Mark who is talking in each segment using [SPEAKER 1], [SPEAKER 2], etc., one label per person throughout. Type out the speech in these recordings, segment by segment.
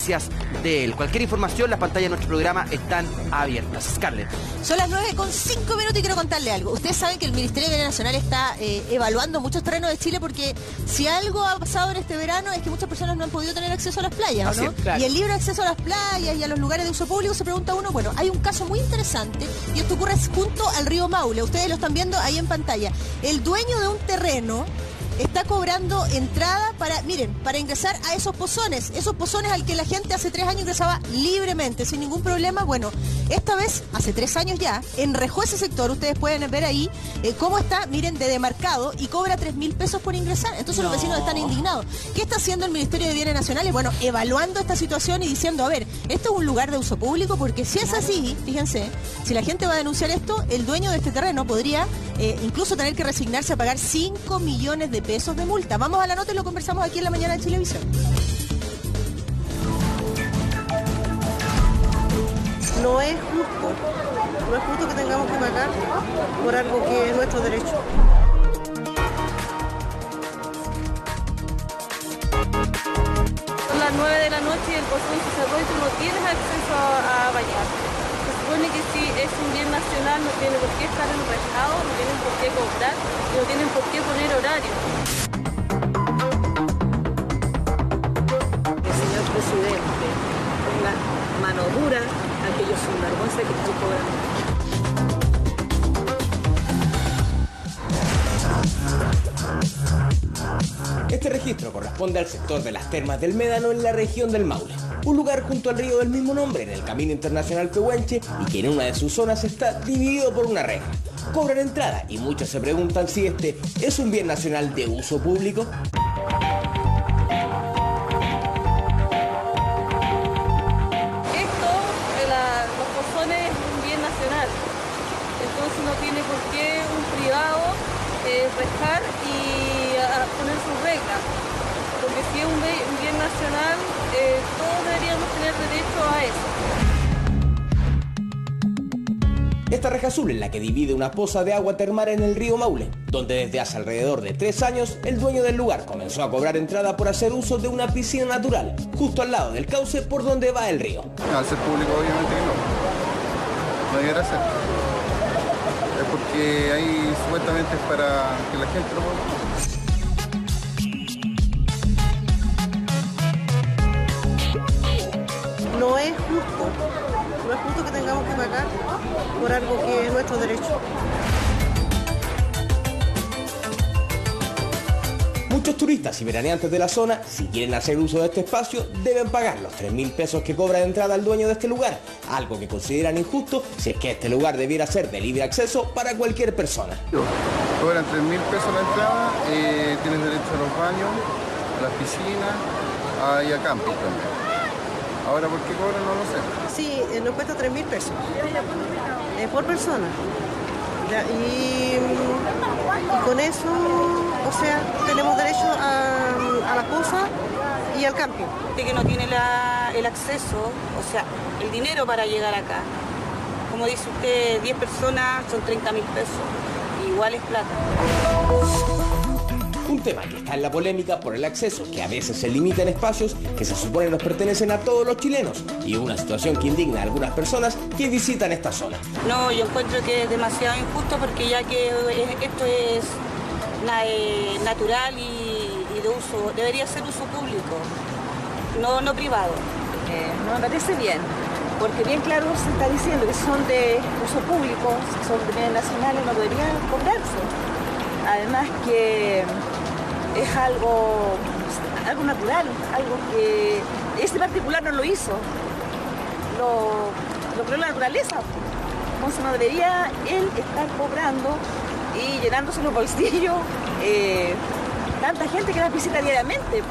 [SPEAKER 1] noticias de él. Cualquier información, las pantallas de nuestro programa están abiertas. Scarlett.
[SPEAKER 2] Son las 9:05 y quiero contarle algo. Ustedes saben que el Ministerio de Bienes Nacional está evaluando muchos terrenos de Chile porque si algo ha pasado en este verano es que muchas personas no han podido tener acceso a las playas, ¿no?
[SPEAKER 1] Claro.
[SPEAKER 2] Y el libre acceso a las playas y a los lugares de uso público, se pregunta uno, bueno, hay un caso muy interesante y esto ocurre junto al río Maule. Ustedes lo están viendo ahí en pantalla. El dueño de un terreno está cobrando entrada para ingresar a esos pozones al que la gente hace 3 años ingresaba libremente, sin ningún problema. Bueno, esta vez, hace 3 años ya, enrejó ese sector, ustedes pueden ver ahí cómo está, miren, de demarcado, y cobra 3.000 pesos por ingresar. Entonces los vecinos están indignados. ¿Qué está haciendo el Ministerio de Bienes Nacionales? Bueno, evaluando esta situación y diciendo, a ver, esto es un lugar de uso público, porque si es así, fíjense, si la gente va a denunciar esto, el dueño de este terreno podría incluso tener que resignarse a pagar 5 millones de pesos de multa. Vamos a la nota y lo conversamos aquí en la mañana de Chilevisión.
[SPEAKER 3] No es justo que tengamos que pagar por algo que es nuestro derecho.
[SPEAKER 4] Son las 9 de la noche y el pozón se cerró y tú no tienes acceso a bañar. Se supone que si es un bien nacional no tiene por qué estar enrejado, no tienen por qué cobrar y no tienen por qué poner horario.
[SPEAKER 3] Señor presidente, ponga mano dura a aquellos sinvergüenza que están cobrando.
[SPEAKER 5] Este registro corresponde al sector de las termas del Médano en la región del Maule, un lugar junto al río del mismo nombre en el Camino Internacional Pehuenche y que en una de sus zonas está dividido por una reja. Cobran entrada y muchos se preguntan si este es un bien nacional de uso público.
[SPEAKER 4] Los pozones es un bien nacional, entonces no tiene por qué un privado rejar y poner sus reglas, porque si es un bien nacional, todos deberíamos tener derecho a eso.
[SPEAKER 5] Esta reja azul es la que divide una poza de agua termal en el río Maule, donde desde hace alrededor de 3 años el dueño del lugar comenzó a cobrar entrada por hacer uso de una piscina natural, justo al lado del cauce por donde va el río.
[SPEAKER 6] Al ser público obviamente que no debiera ser. Es porque ahí supuestamente es para que la gente lo pueda.
[SPEAKER 3] No es justo que tengamos que pagar por algo que es nuestro derecho.
[SPEAKER 5] Muchos turistas y veraneantes de la zona, si quieren hacer uso de este espacio, deben pagar los 3.000 pesos que cobra de entrada el dueño de este lugar, algo que consideran injusto si es que este lugar debiera ser de libre acceso para cualquier persona.
[SPEAKER 6] Cobran 3.000 pesos la entrada, tienes derecho a los baños, a las piscinas y a camping también. Ahora, ¿por qué cobran? No lo sé.
[SPEAKER 3] Sí, nos cuesta 3.000 pesos por persona. Ya, y con eso, o sea, tenemos derecho a la poza y al camping.
[SPEAKER 7] Que no tiene el acceso, o sea, el dinero para llegar acá. Como dice usted, 10 personas son 30.000 pesos. Igual es plata.
[SPEAKER 5] Un tema que está en la polémica por el acceso, que a veces se limita en espacios que se supone nos pertenecen a todos los chilenos, y una situación que indigna a algunas personas que visitan esta zona.
[SPEAKER 7] No, yo encuentro que es demasiado injusto porque ya que esto es natural y de uso, debería ser uso público, no privado.
[SPEAKER 8] No me parece bien, porque bien claro se está diciendo que son de uso público, son de bienes nacionales, no deberían cobrarse. Además que es algo natural, algo que este particular no lo hizo, lo creó la naturaleza. Entonces no debería él estar cobrando y llenándose los bolsillos tanta gente que las visita diariamente.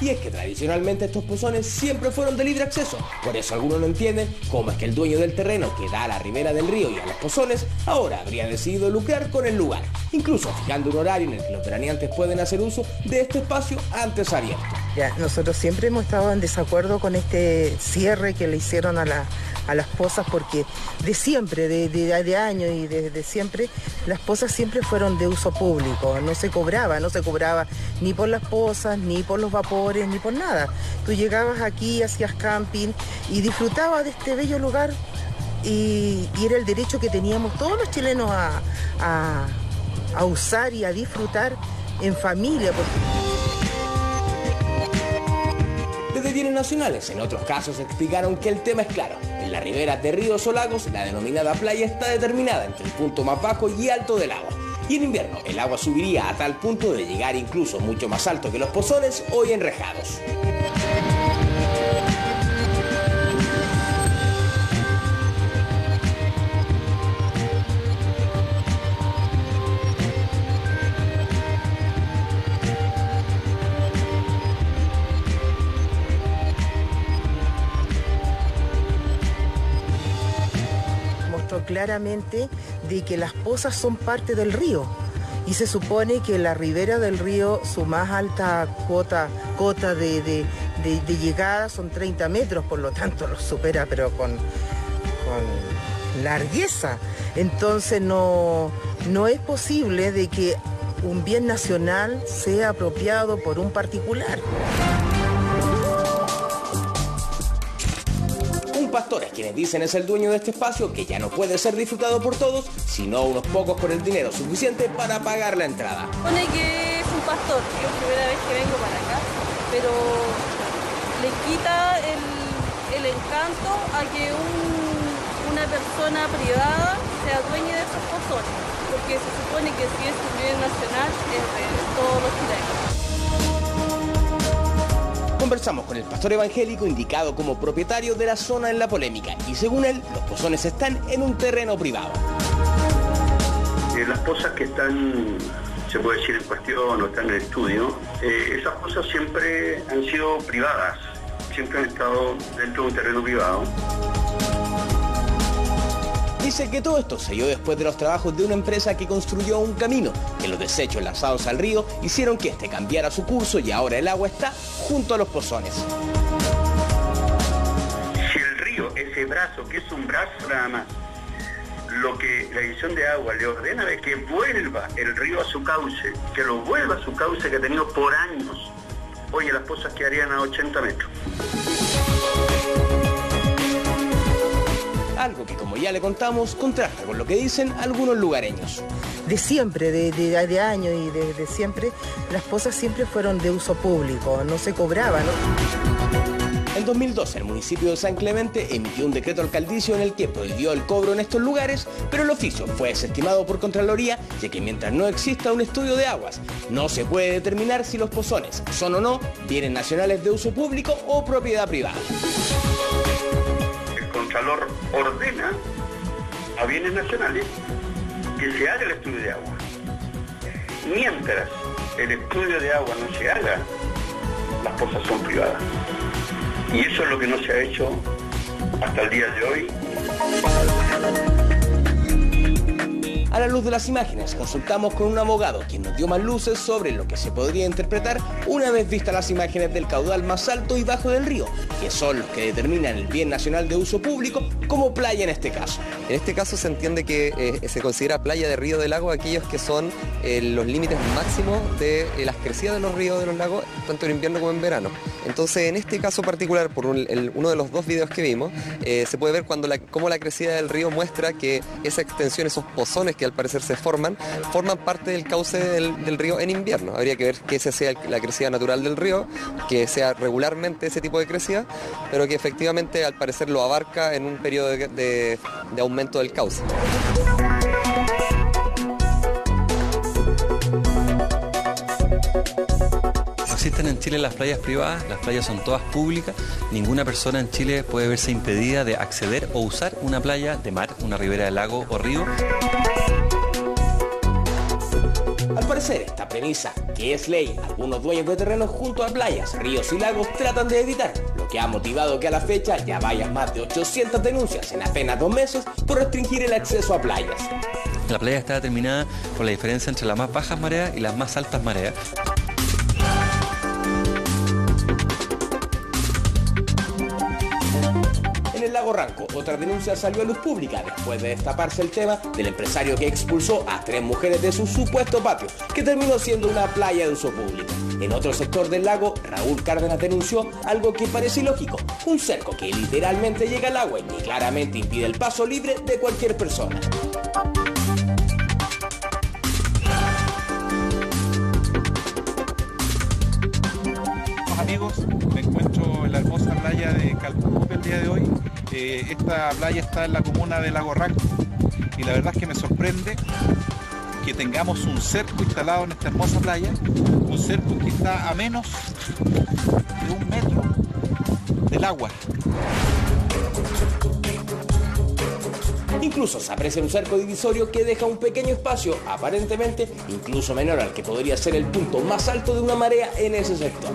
[SPEAKER 5] Y es que tradicionalmente estos pozones siempre fueron de libre acceso. Por eso algunos no entienden cómo es que el dueño del terreno que da a la ribera del río y a los pozones ahora habría decidido lucrar con el lugar, incluso fijando un horario en el que los veraneantes pueden hacer uso de este espacio antes abierto.
[SPEAKER 9] Ya, nosotros siempre hemos estado en desacuerdo con este cierre que le hicieron a a las pozas, porque de siempre, de años y desde siempre, las pozas siempre fueron de uso público, no se cobraba ni por las pozas, ni por los vapores, ni por nada. Tú llegabas aquí, hacías camping y disfrutabas de este bello lugar y era el derecho que teníamos todos los chilenos a usar y a disfrutar en familia.
[SPEAKER 5] Desde bienes nacionales, en otros casos explicaron que el tema es claro. En las riberas de ríos o lagos, la denominada playa está determinada entre el punto más bajo y alto del agua. Y en invierno, el agua subiría a tal punto de llegar incluso mucho más alto que los pozones hoy enrejados.
[SPEAKER 9] Claramente de que las pozas son parte del río y se supone que la ribera del río, su más alta cota de llegada son 30 metros, por lo tanto lo supera pero con largueza. Entonces no es posible de que un bien nacional sea apropiado por un particular.
[SPEAKER 5] Pastores, quienes dicen es el dueño de este espacio que ya no puede ser disfrutado por todos, sino unos pocos con el dinero suficiente para pagar la entrada.
[SPEAKER 4] Supone que es un pastor, yo es la primera vez que vengo para acá, pero le quita el encanto a que una persona privada sea dueña de esos pozones, porque se supone que si es un bien nacional es de todos los chilenos.
[SPEAKER 5] Conversamos con el pastor evangélico indicado como propietario de la zona en la polémica y según él, los pozones están en un terreno privado.
[SPEAKER 10] Las pozas que están, se puede decir en cuestión o están en el estudio, esas pozas siempre han sido privadas, siempre han estado dentro de un terreno privado.
[SPEAKER 5] Dice que todo esto se dio después de los trabajos de una empresa que construyó un camino, que los desechos lanzados al río hicieron que este cambiara su curso y ahora el agua está junto a los pozones.
[SPEAKER 10] Si el río, ese brazo, que es un brazo nada más, lo que la Dirección de Agua le ordena es que vuelva el río a su cauce, que lo vuelva a su cauce que ha tenido por años. Oye, las pozas quedarían a 80 metros.
[SPEAKER 5] Algo que, como ya le contamos, contrasta con lo que dicen algunos lugareños.
[SPEAKER 9] De siempre, de años y desde siempre, las pozas siempre fueron de uso público, no se cobraba, ¿no?
[SPEAKER 5] En 2012, el municipio de San Clemente emitió un decreto alcaldicio en el que prohibió el cobro en estos lugares, pero el oficio fue desestimado por Contraloría, ya que mientras no exista un estudio de aguas, no se puede determinar si los pozones son o no bienes nacionales de uso público o propiedad privada.
[SPEAKER 10] El Contralor ordena a bienes nacionales que se haga el estudio de agua. Mientras el estudio de agua no se haga, las pozas son privadas. Y eso es lo que no se ha hecho hasta el día de hoy.
[SPEAKER 5] A la luz de las imágenes, consultamos con un abogado quien nos dio más luces sobre lo que se podría interpretar una vez vistas las imágenes del caudal más alto y bajo del río, que son los que determinan el bien nacional de uso público como playa en este caso.
[SPEAKER 11] En este caso se entiende que se considera playa de río de lago aquellos que son los límites máximos de las crecidas de los ríos de los lagos, tanto en invierno como en verano. Entonces, en este caso particular, por uno de los dos videos que vimos, se puede ver cómo la crecida del río muestra que esa extensión, esos pozones que al parecer se forman parte del cauce del río en invierno. Habría que ver que esa sea la crecida natural del río, que sea regularmente ese tipo de crecida, pero que efectivamente al parecer lo abarca en un periodo de aumento del cauce.
[SPEAKER 12] Existen en Chile las playas privadas, las playas son todas públicas, ninguna persona en Chile puede verse impedida de acceder o usar una playa de mar, una ribera de lago o río.
[SPEAKER 5] Al parecer, esta premisa, que es ley, algunos dueños de terrenos junto a playas, ríos y lagos tratan de evitar, lo que ha motivado que a la fecha ya vayan más de 800 denuncias en apenas 2 meses por restringir el acceso a playas.
[SPEAKER 12] La playa está determinada por la diferencia entre las más bajas mareas y las más altas mareas.
[SPEAKER 5] lago Ranco. Otra denuncia salió a luz pública después de destaparse el tema del empresario que expulsó a 3 mujeres de su supuesto patio, que terminó siendo una playa de uso público. En otro sector del lago, Raúl Cárdenas denunció algo que parece ilógico: un cerco que literalmente llega al agua y que claramente impide el paso libre de cualquier persona.
[SPEAKER 13] Amigos, me encuentro en la hermosa playa de Calpupe el día de hoy. Esta playa está en la comuna de Lago Ranco y la verdad es que me sorprende que tengamos un cerco instalado en esta hermosa playa, un cerco que está a menos de 1 metro del agua.
[SPEAKER 5] Incluso se aprecia un cerco divisorio que deja un pequeño espacio, aparentemente incluso menor al que podría ser el punto más alto de una marea en ese sector.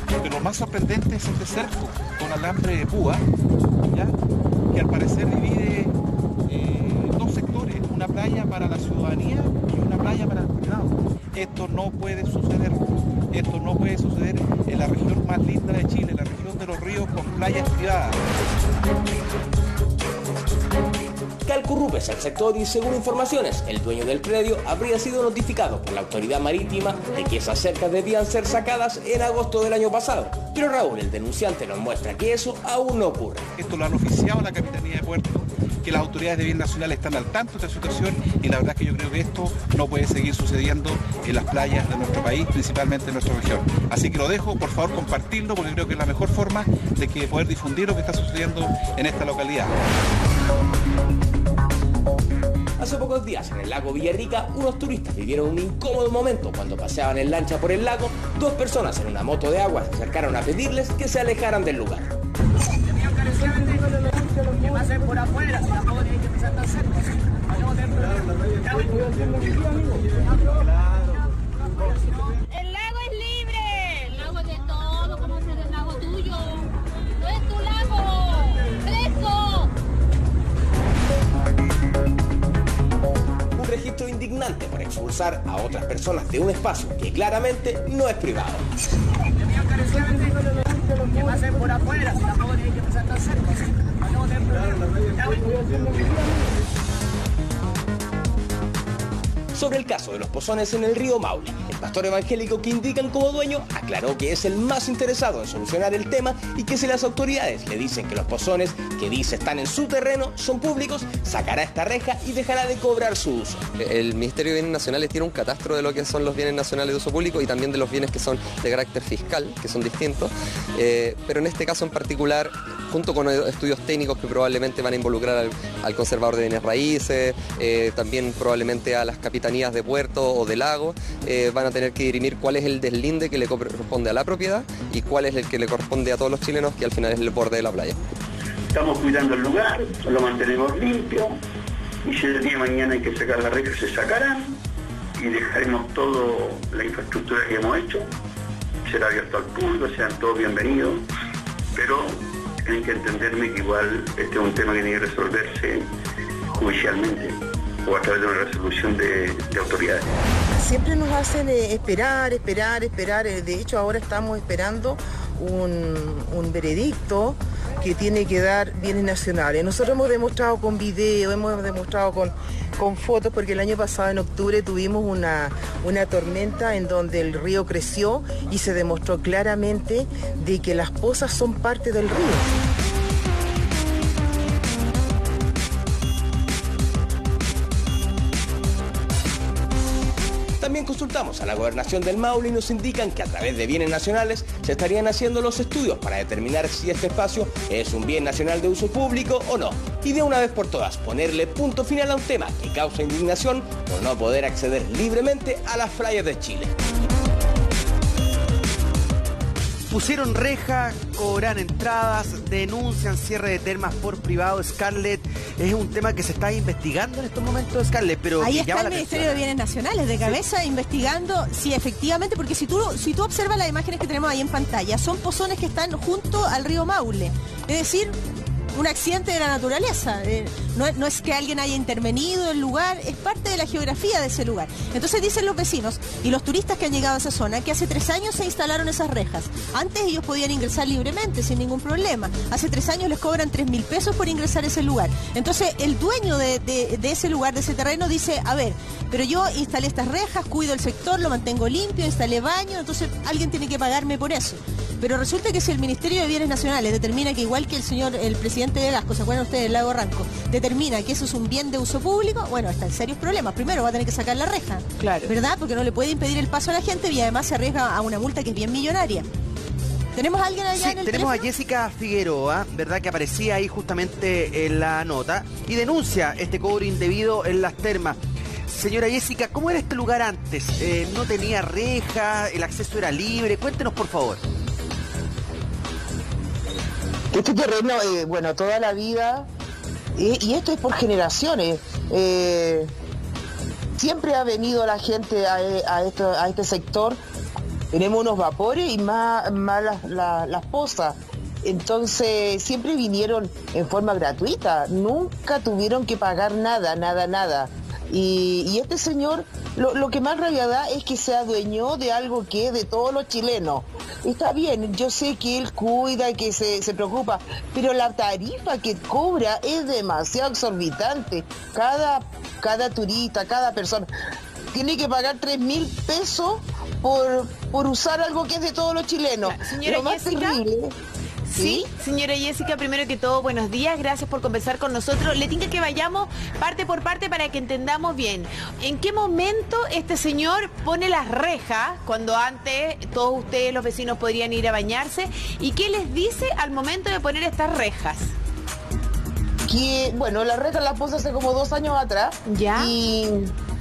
[SPEAKER 13] Pero lo más sorprendente es este cerco con alambre de púa, ¿ya? Que al parecer divide dos sectores, una playa para la ciudadanía y una playa para el privado. Esto no puede suceder. Esto no puede suceder en la región más linda de Chile, la región de los ríos con playas privadas.
[SPEAKER 5] Calpupe es el sector y, según informaciones, el dueño del predio habría sido notificado por la autoridad marítima de que esas cercas debían ser sacadas en agosto del año pasado. Pero Raúl, el denunciante, nos muestra que eso aún no ocurre.
[SPEAKER 13] Esto lo han oficiado la Capitanía de Puerto, que las autoridades de bien nacional están al tanto de esta situación y la verdad es que yo creo que esto no puede seguir sucediendo en las playas de nuestro país, principalmente en nuestra región. Así que lo dejo, por favor, compartirlo porque creo que es la mejor forma de que poder difundir lo que está sucediendo en esta localidad.
[SPEAKER 5] Hace pocos días, en el lago Villarrica, unos turistas vivieron un incómodo momento cuando paseaban en lancha por el lago. 2 personas en una moto de agua se acercaron a pedirles que se alejaran del lugar.
[SPEAKER 14] Que pasen por afuera, si tampoco tienen que empezar tan cerca.
[SPEAKER 15] El lago es libre. El lago es de todo, como ser el lago tuyo. No es tu lago. ¡Fresco!
[SPEAKER 5] Un registro indignante por expulsar a otras personas de un espacio que claramente no es privado.
[SPEAKER 14] Que pasen por afuera, si tampoco tienen que empezar tan cerca.
[SPEAKER 5] Sobre el caso de los pozones en el río Maule, el pastor evangélico que indican como dueño aclaró que es el más interesado en solucionar el tema y que si las autoridades le dicen que los pozones que dice están en su terreno son públicos, sacará esta reja y dejará de cobrar su uso.
[SPEAKER 11] El Ministerio de Bienes Nacionales tiene un catastro de lo que son los bienes nacionales de uso público y también de los bienes que son de carácter fiscal, que son distintos, pero en este caso en particular, junto con estudios técnicos que probablemente van a involucrar al conservador de bienes raíces, también probablemente a las capitales de puerto o de lago, van a tener que dirimir cuál es el deslinde que le corresponde a la propiedad y cuál es el que le corresponde a todos los chilenos, que al final es el borde de la playa.
[SPEAKER 10] Estamos cuidando el lugar, lo mantenemos limpio y si el día de mañana hay que sacar la reja se sacarán y dejaremos toda la infraestructura que hemos hecho. Será abierto al público, sean todos bienvenidos, pero tienen que entenderme que igual este es un tema que tiene que resolverse judicialmente o a través de una resolución de autoridades.
[SPEAKER 9] Siempre nos hacen esperar. De hecho, ahora estamos esperando un veredicto que tiene que dar bienes nacionales. Nosotros hemos demostrado con video, hemos demostrado con fotos, porque el año pasado en octubre tuvimos una tormenta en donde el río creció y se demostró claramente de que las pozas son parte del río.
[SPEAKER 5] También consultamos a la Gobernación del Maule y nos indican que a través de bienes nacionales se estarían haciendo los estudios para determinar si este espacio es un bien nacional de uso público o no. Y de una vez por todas ponerle punto final a un tema que causa indignación por no poder acceder libremente a las playas de Chile.
[SPEAKER 1] Pusieron reja, cobran entradas, denuncian cierre de termas por privado. Scarlett, es un tema que se está investigando en estos momentos, Scarlett, pero
[SPEAKER 2] ahí
[SPEAKER 1] que
[SPEAKER 2] está el Ministerio de Bienes Nacionales de cabeza investigando si efectivamente, porque si tú observas las imágenes que tenemos ahí en pantalla, son pozones que están junto al río Maule. Es decir, un accidente de la naturaleza. No es que alguien haya intervenido en el lugar, es parte de la geografía de ese lugar. Entonces dicen los vecinos y los turistas que han llegado a esa zona que hace 3 años se instalaron esas rejas. Antes ellos podían ingresar libremente, sin ningún problema. Hace 3 años les cobran 3.000 pesos por ingresar a ese lugar. Entonces el dueño de ese lugar, de ese terreno, dice, a ver, pero yo instalé estas rejas, cuido el sector, lo mantengo limpio, instalé baño, entonces alguien tiene que pagarme por eso. Pero resulta que si el Ministerio de Bienes Nacionales determina que, igual que el presidente de Gasco, ¿se acuerdan ustedes del lago Ranco? Determina que eso es un bien de uso público, bueno, está en serios problemas. Primero va a tener que sacar la reja,
[SPEAKER 16] claro,
[SPEAKER 2] ¿verdad? Porque no le puede impedir el paso a la gente y además se arriesga a una multa que es bien millonaria. ¿Tenemos a alguien allá en el
[SPEAKER 1] tenemos
[SPEAKER 2] teléfono?
[SPEAKER 1] a Jessica Figueroa, ¿verdad? Que aparecía ahí justamente en la nota y denuncia este cobro indebido en las termas. Señora Jessica, ¿cómo era este lugar antes? ¿No tenía reja? ¿El acceso era libre? Cuéntenos, por favor.
[SPEAKER 9] Este terreno, bueno, toda la vida, y esto es por generaciones, siempre ha venido la gente a este sector. Tenemos unos vapores y más las pozas. Entonces siempre vinieron en forma gratuita, nunca tuvieron que pagar nada. Y este señor, lo que más rabia da es que se adueñó de algo que es de todos los chilenos. Está bien, yo sé que él cuida y que se preocupa, pero la tarifa que cobra es demasiado exorbitante. Cada turista, cada persona tiene que pagar 3.000 pesos por usar algo que es de todos los chilenos.
[SPEAKER 16] Señora
[SPEAKER 9] Lo más
[SPEAKER 16] Jessica,
[SPEAKER 9] terrible.
[SPEAKER 16] sí, señora Jessica, primero que todo, buenos días, gracias por conversar con nosotros. Le tinca que vayamos parte por parte para que entendamos bien. ¿En qué momento este señor pone las rejas, cuando antes todos ustedes, los vecinos, podrían ir a bañarse? ¿Y qué les dice al momento de poner estas rejas?
[SPEAKER 9] Que, bueno, las rejas las puso hace como 2 años atrás.
[SPEAKER 16] ¿Ya?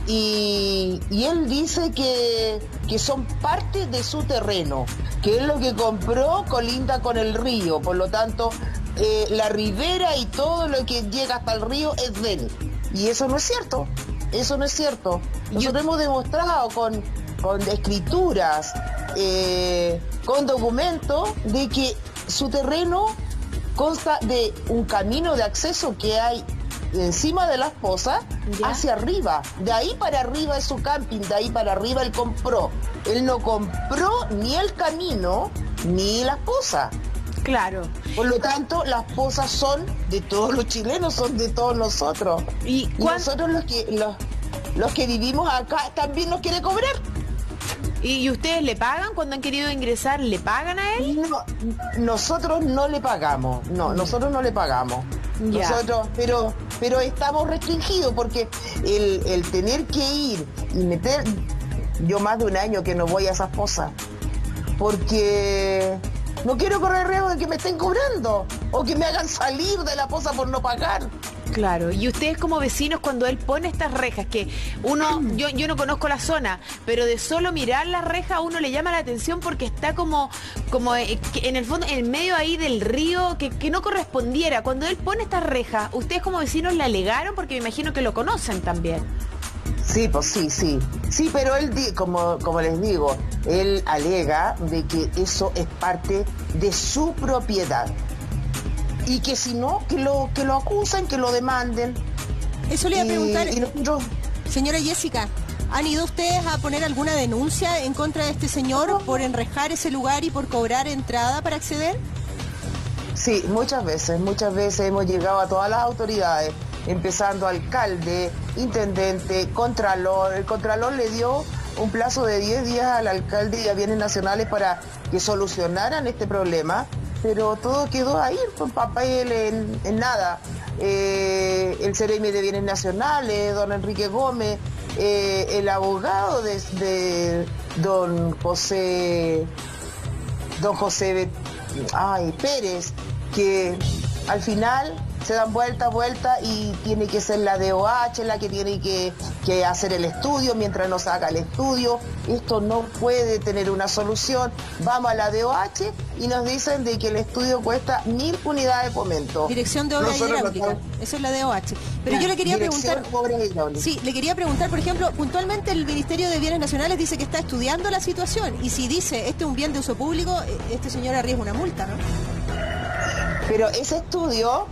[SPEAKER 9] Y él dice que son parte de su terreno, que es lo que compró, colinda con el río, por lo tanto la ribera y todo lo que llega hasta el río es de él. Y eso no es cierto, Nosotros hemos demostrado con escrituras, con documentos, de que su terreno consta de un camino de acceso que hay encima de las pozas, hacia arriba. De ahí para arriba es su camping, de ahí para arriba él compró. Él no compró ni el camino ni las pozas.
[SPEAKER 16] Claro.
[SPEAKER 9] Por lo tanto, las pozas son de todos los chilenos, son de todos nosotros. Y nosotros los que vivimos acá también nos quiere cobrar.
[SPEAKER 16] ¿Y ustedes le pagan cuando han querido ingresar? ¿Le pagan a él?
[SPEAKER 9] No, nosotros no le pagamos. Nosotros no le pagamos.
[SPEAKER 16] Ya.
[SPEAKER 9] Nosotros, pero estamos restringidos porque el tener que ir y meter, yo más de 1 año que no voy a esas pozas, porque no quiero correr riesgo de que me estén cobrando o que me hagan salir de la poza por no pagar.
[SPEAKER 16] Claro, y ustedes como vecinos, cuando él pone estas rejas, que yo no conozco la zona, pero de solo mirar las rejas a uno le llama la atención porque está como en el fondo, en medio ahí del río, que no correspondiera. Cuando él pone estas rejas, ¿ustedes como vecinos le alegaron? Porque me imagino que lo conocen también.
[SPEAKER 9] Sí, pues sí. Sí, pero él, como les digo, él alega de que eso es parte de su propiedad. Y que si no, que lo acusen, que lo demanden.
[SPEAKER 2] Eso le iba a preguntar, señora Jessica, ¿han ido ustedes a poner alguna denuncia en contra de este señor por enrejar ese lugar y por cobrar entrada para acceder?
[SPEAKER 9] Sí, muchas veces hemos llegado a todas las autoridades, empezando alcalde, intendente, contralor. El contralor le dio un plazo de 10 días al alcalde y a Bienes Nacionales para que solucionaran este problema, pero todo quedó ahí, con papel en nada. El CEREMI de Bienes Nacionales, don Enrique Gómez, el abogado de don José Pérez, que al final se dan vuelta y tiene que ser la DOH la que tiene que hacer el estudio. Mientras no se haga el estudio, esto no puede tener una solución. Vamos a la DOH y nos dicen de que el estudio cuesta 1.000 unidades de fomento.
[SPEAKER 2] Dirección de Obras Hidráulicas, eso es la DOH. Pero yo le quería preguntar, le quería preguntar, por ejemplo, puntualmente el Ministerio de Bienes Nacionales dice que está estudiando la situación, y si dice este es un bien de uso público, este señor arriesga una multa, ¿no?
[SPEAKER 9] Pero ese estudio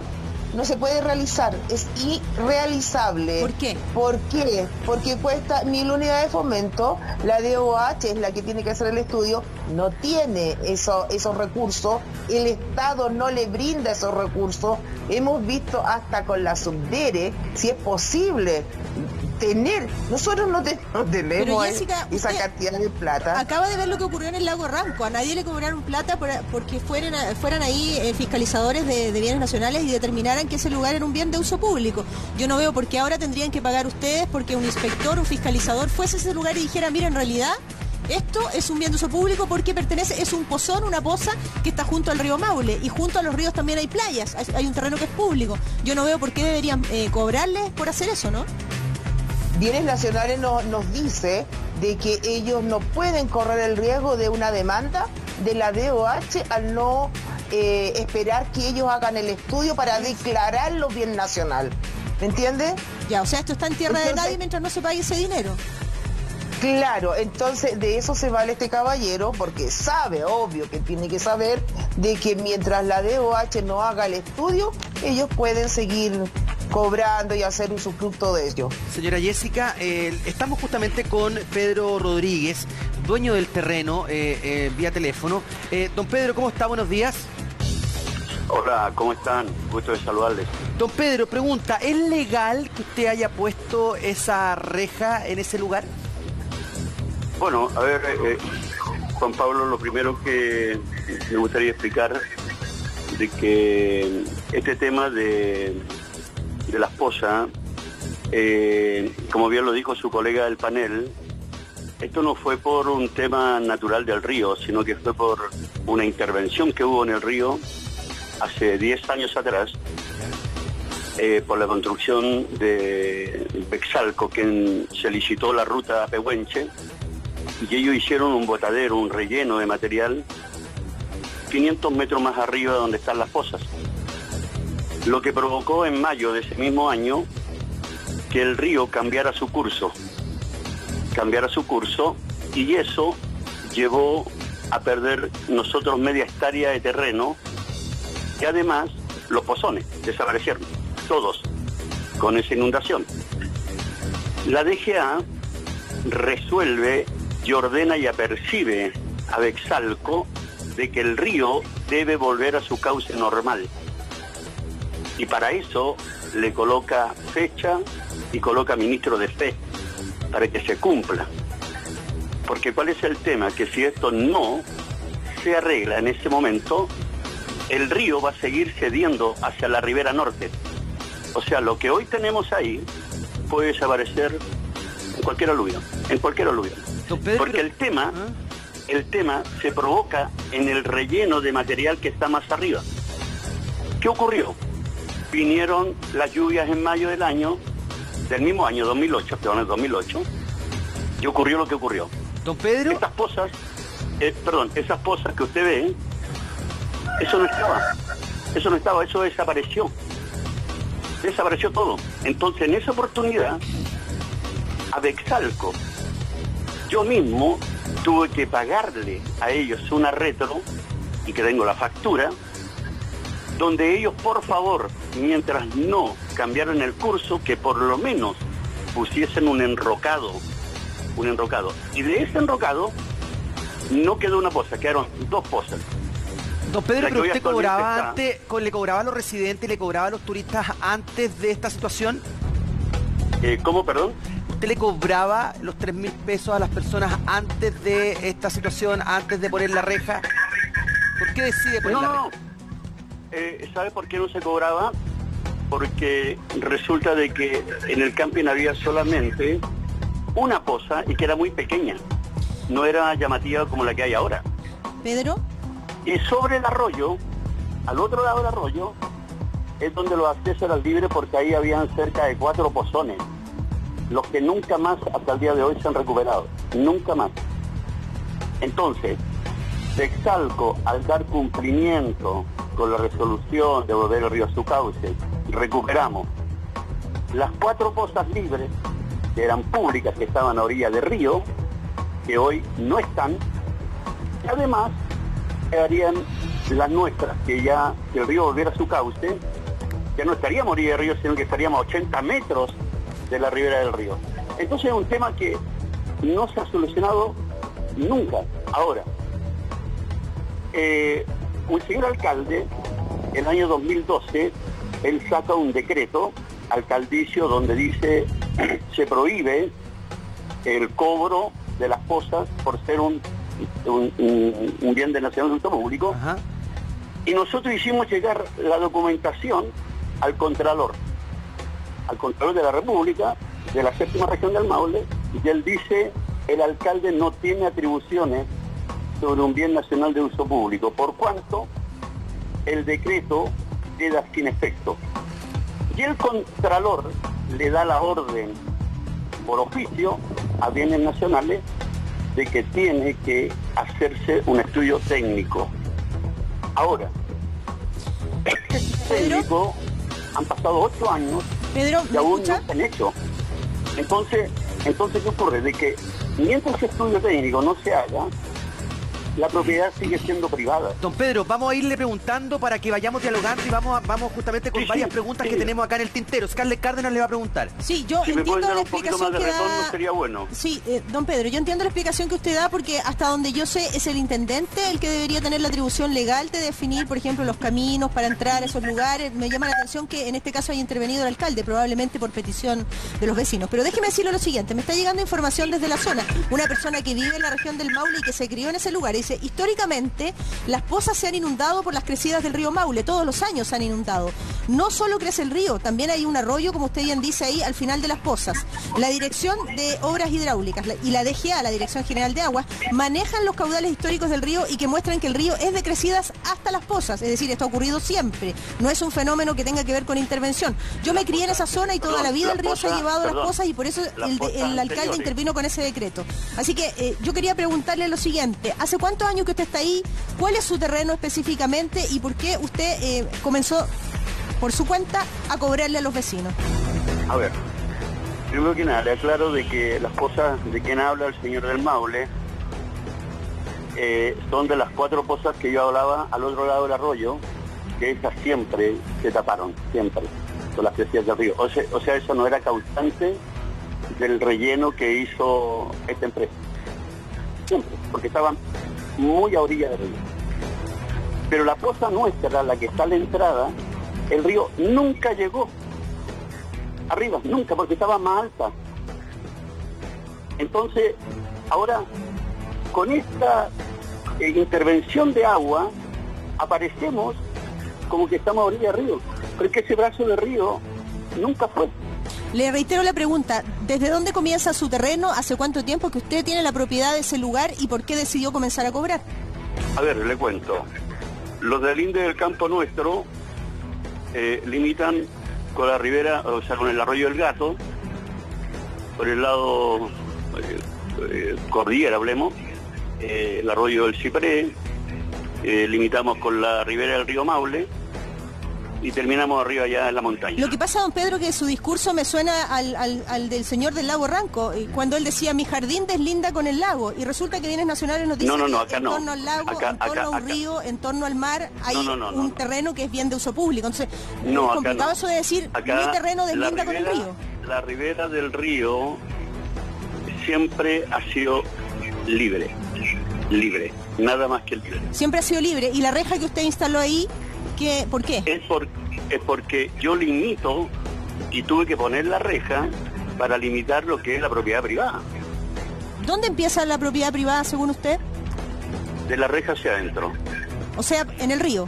[SPEAKER 9] no se puede realizar, es irrealizable.
[SPEAKER 2] ¿Por qué?
[SPEAKER 9] ¿Por qué? Porque cuesta 1.000 unidades de fomento, la DOH es la que tiene que hacer el estudio, no tiene esos recursos, el Estado no le brinda esos recursos, hemos visto hasta con la Subdere si es posible tener, nosotros no tenemos
[SPEAKER 2] Jessica,
[SPEAKER 9] esa cantidad de plata.
[SPEAKER 2] Acaba de ver lo que ocurrió en el lago Ranco, a nadie le cobraron plata porque fueran ahí fiscalizadores de bienes nacionales y determinaran que ese lugar era un bien de uso público. Yo no veo por qué ahora tendrían que pagar ustedes porque un inspector, un fiscalizador fuese a ese lugar y dijera, mira, en realidad esto es un bien de uso público porque es un pozón, una poza que está junto al río Maule y junto a los ríos también hay playas, hay un terreno que es público. Yo no veo por qué deberían cobrarles por hacer eso, ¿no?
[SPEAKER 9] Bienes Nacionales nos dice de que ellos no pueden correr el riesgo de una demanda de la DOH al no esperar que ellos hagan el estudio para declararlo bien nacional. ¿Me entiendes?
[SPEAKER 2] Ya, o sea, esto está en tierra de nadie mientras no se pague ese dinero.
[SPEAKER 9] Claro, entonces de eso se vale este caballero porque sabe, obvio que tiene que saber, de que mientras la DOH no haga el estudio, ellos pueden seguir cobrando y hacer usufructo de ello.
[SPEAKER 1] Señora Jessica, estamos justamente con Pedro Rodríguez, dueño del terreno, vía teléfono. Don Pedro, ¿cómo está? Buenos días.
[SPEAKER 10] Hola, ¿cómo están? Gusto de saludarles.
[SPEAKER 1] Don Pedro, pregunta, ¿es legal que usted haya puesto esa reja en ese lugar?
[SPEAKER 10] Bueno, a ver, Juan Pablo, lo primero que me gustaría explicar de que este tema de las pozas, como bien lo dijo su colega del panel, esto no fue por un tema natural del río, sino que fue por una intervención que hubo en el río hace 10 años atrás, por la construcción de Bexalco, que se licitó la ruta a Pehuenche, y ellos hicieron un botadero, un relleno de material 500 metros más arriba donde están las pozas. Lo que provocó en mayo de ese mismo año que el río cambiara su curso, y eso llevó a perder nosotros media hectárea de terreno, y además los pozones desaparecieron, todos, con esa inundación. La DGA resuelve y ordena y apercibe a Bexalco de que el río debe volver a su cauce normal. Y para eso le coloca fecha y coloca ministro de fe, para que se cumpla. Porque ¿cuál es el tema? Que si esto no se arregla en ese momento, el río va a seguir cediendo hacia la ribera norte. O sea, lo que hoy tenemos ahí puede desaparecer en cualquier aluvión, Porque el tema se provoca en el relleno de material que está más arriba. ¿Qué ocurrió? Vinieron las lluvias en mayo del mismo año 2008, y ocurrió lo que ocurrió.
[SPEAKER 1] Don Pedro.
[SPEAKER 10] Esas pozas que usted ve, eso no estaba, eso desapareció todo. Entonces, en esa oportunidad, a Bexalco, yo mismo tuve que pagarle a ellos una retro, y que tengo la factura, donde ellos, por favor, mientras no cambiaron el curso, que por lo menos pusiesen un enrocado. Y de ese enrocado no quedó una poza, quedaron 2 pozas.
[SPEAKER 1] Don Pedro, pero usted cobraba antes, le cobraba a los residentes, le cobraba a los turistas antes de esta situación.
[SPEAKER 10] ¿Cómo, perdón?
[SPEAKER 1] ¿Usted le cobraba los 3.000 pesos a las personas antes de esta situación, antes de poner la reja? ¿Por qué decide poner la reja?
[SPEAKER 10] ¿Sabe por qué no se cobraba? Porque resulta de que en el camping había solamente una poza y que era muy pequeña. No era llamativa como la que hay ahora.
[SPEAKER 2] ¿Pedro?
[SPEAKER 10] Y sobre el arroyo, al otro lado del arroyo, es donde los accesos eran libres, porque ahí habían cerca de 4 pozones, los que nunca más hasta el día de hoy se han recuperado, nunca más. Entonces, Bexalco, al dar cumplimiento con la resolución de volver el río a su cauce, recuperamos las 4 pozas libres, que eran públicas, que estaban a orilla del río, que hoy no están, y además quedarían las nuestras, que el río volviera a su cauce, ya no estaríamos a orilla del río, sino que estaríamos a 80 metros de la ribera del río. Entonces es un tema que no se ha solucionado nunca. Ahora, un señor alcalde, en el año 2012, él saca un decreto alcaldicio donde dice se prohíbe el cobro de las pozas por ser un bien de nacional de uso público.
[SPEAKER 1] Ajá.
[SPEAKER 10] Y nosotros hicimos llegar la documentación al Contralor de la República, de la 7ª región del Maule, y él dice, el alcalde no tiene atribuciones sobre un bien nacional de uso público, por cuanto el decreto queda sin efecto. Y el Contralor le da la orden por oficio a bienes nacionales de que tiene que hacerse un estudio técnico. Ahora, este técnico han pasado 8 años y aún no se han hecho. Entonces, ¿qué ocurre? De que mientras ese estudio técnico no se haga, la propiedad sigue siendo privada.
[SPEAKER 1] Don Pedro, vamos a irle preguntando para que vayamos dialogando y vamos justamente con varias preguntas que tenemos acá en el tintero. Scarlett Cárdenas le va a preguntar.
[SPEAKER 2] Sí, yo entiendo la explicación que da.
[SPEAKER 10] Sería bueno.
[SPEAKER 2] Sí, don Pedro, yo entiendo la explicación que usted da porque hasta donde yo sé es el intendente el que debería tener la atribución legal de definir, por ejemplo, los caminos para entrar a esos lugares. Me llama la atención que en este caso haya intervenido el alcalde, probablemente por petición de los vecinos. Pero déjeme decirle lo siguiente, me está llegando información desde la zona. Una persona que vive en la región del Maule y que se crió en ese lugar. Dice, históricamente las pozas se han inundado por las crecidas del río Maule, todos los años se han inundado. No solo crece el río, también hay un arroyo, como usted bien dice ahí, al final de las pozas. La Dirección de Obras Hidráulicas y la DGA, la Dirección General de Aguas, manejan los caudales históricos del río y que muestran que el río es de crecidas hasta las pozas, es decir, esto ha ocurrido siempre, no es un fenómeno que tenga que ver con intervención. Yo me crié en esa zona y toda la vida el río se ha llevado a las pozas y por eso el alcalde intervino con ese decreto. Así que yo quería preguntarle lo siguiente, ¿hace cuántos años que usted está ahí? ¿Cuál es su terreno específicamente y por qué usted comenzó por su cuenta a cobrarle a los vecinos?
[SPEAKER 10] A ver, primero que nada, le aclaro de que las pozas de quien habla el señor del Maule son de las 4 pozas que yo hablaba al otro lado del arroyo, que esas siempre se taparon, siempre, con las crecidas del río. O sea, eso no era causante del relleno que hizo esta empresa. Siempre, porque estaban muy a orilla del río. Pero la poza nuestra, la que está a la entrada, el río nunca llegó arriba, nunca, porque estaba más alta. Entonces, ahora, con esta intervención de agua, aparecemos como que estamos a orilla del río. Pero es que ese brazo del río nunca fue.
[SPEAKER 2] Le reitero la pregunta, ¿desde dónde comienza su terreno? ¿Hace cuánto tiempo que usted tiene la propiedad de ese lugar y por qué decidió comenzar a cobrar?
[SPEAKER 10] A ver, le cuento. Los del INDE del campo nuestro limitan con la ribera, o sea, con el arroyo del Gato, por el lado cordillera, hablemos, el arroyo del Ciprés, limitamos con la ribera del río Maule, y terminamos arriba ya en la montaña.
[SPEAKER 2] Lo que pasa, don Pedro, que su discurso me suena al del señor del lago Ranco, cuando él decía, mi jardín deslinda con el lago, y resulta que Bienes Nacionales nos dicen que en torno al lago, en torno a un río, en torno al mar, hay un terreno que es bien de uso público. Entonces, es complicado eso de decir, mi terreno deslinda con el río.
[SPEAKER 10] La ribera del río siempre ha sido libre, nada más que libre.
[SPEAKER 2] Siempre ha sido libre, y la reja que usted instaló ahí, ¿por qué?
[SPEAKER 10] Es porque yo limito y tuve que poner la reja para limitar lo que es la propiedad privada.
[SPEAKER 2] ¿Dónde empieza la propiedad privada según usted?
[SPEAKER 10] De la reja hacia adentro.
[SPEAKER 2] O sea, en el río.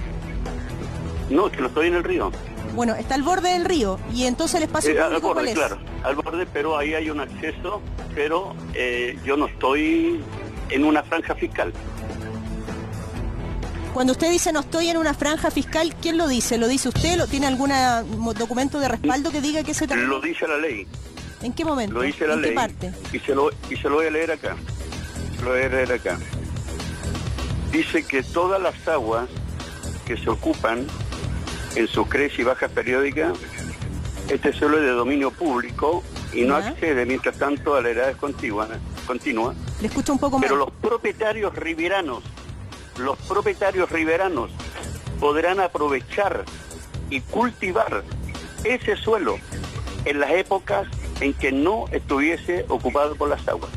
[SPEAKER 10] No, es que no estoy en el río.
[SPEAKER 2] Bueno, está al borde del río y entonces el espacio público,
[SPEAKER 10] al borde,
[SPEAKER 2] ¿cuál es?
[SPEAKER 10] Claro, al borde, pero ahí hay un acceso, pero yo no estoy en una franja fiscal.
[SPEAKER 2] Cuando usted dice no estoy en una franja fiscal, ¿quién lo dice? ¿Lo dice usted? ¿Tiene algún documento de respaldo que diga que ese terreno?
[SPEAKER 10] Lo dice la ley.
[SPEAKER 2] ¿En qué momento?
[SPEAKER 10] Lo dice la ley.
[SPEAKER 2] ¿En qué parte?
[SPEAKER 10] Y se lo voy a leer acá. Lo voy a leer acá. Dice que todas las aguas que se ocupan en sus creces y bajas periódicas, este suelo es de dominio público y no accede, mientras tanto, a la heredad continua.
[SPEAKER 2] Le escucho un poco más.
[SPEAKER 10] Pero los propietarios riberanos podrán aprovechar y cultivar ese suelo en las épocas en que no estuviese ocupado por las aguas.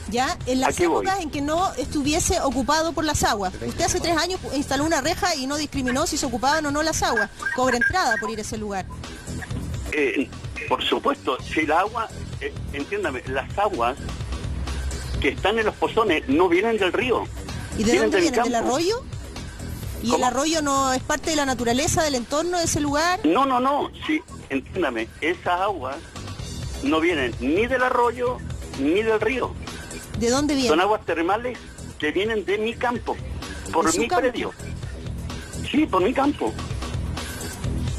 [SPEAKER 2] Ya, en las
[SPEAKER 10] Aquí voy.
[SPEAKER 2] épocas en que no estuviese ocupado por las aguas. Usted hace 3 años instaló una reja y no discriminó si se ocupaban o no las aguas. Cobra entrada por ir a ese lugar.
[SPEAKER 10] Por supuesto, si el agua, entiéndame, las aguas que están en los pozones no vienen del río.
[SPEAKER 2] ¿Y de dónde vienen?
[SPEAKER 10] campo.
[SPEAKER 2] ¿Del arroyo? ¿Y
[SPEAKER 10] ¿Cómo?
[SPEAKER 2] el arroyo no es parte de la naturaleza, del entorno de ese lugar?
[SPEAKER 10] No, sí, entiéndame, esas aguas no vienen ni del arroyo ni del río.
[SPEAKER 2] ¿De dónde vienen?
[SPEAKER 10] Son aguas termales que vienen de mi campo, por
[SPEAKER 2] ¿De su
[SPEAKER 10] mi
[SPEAKER 2] campo?
[SPEAKER 10] predio. Sí, por mi campo.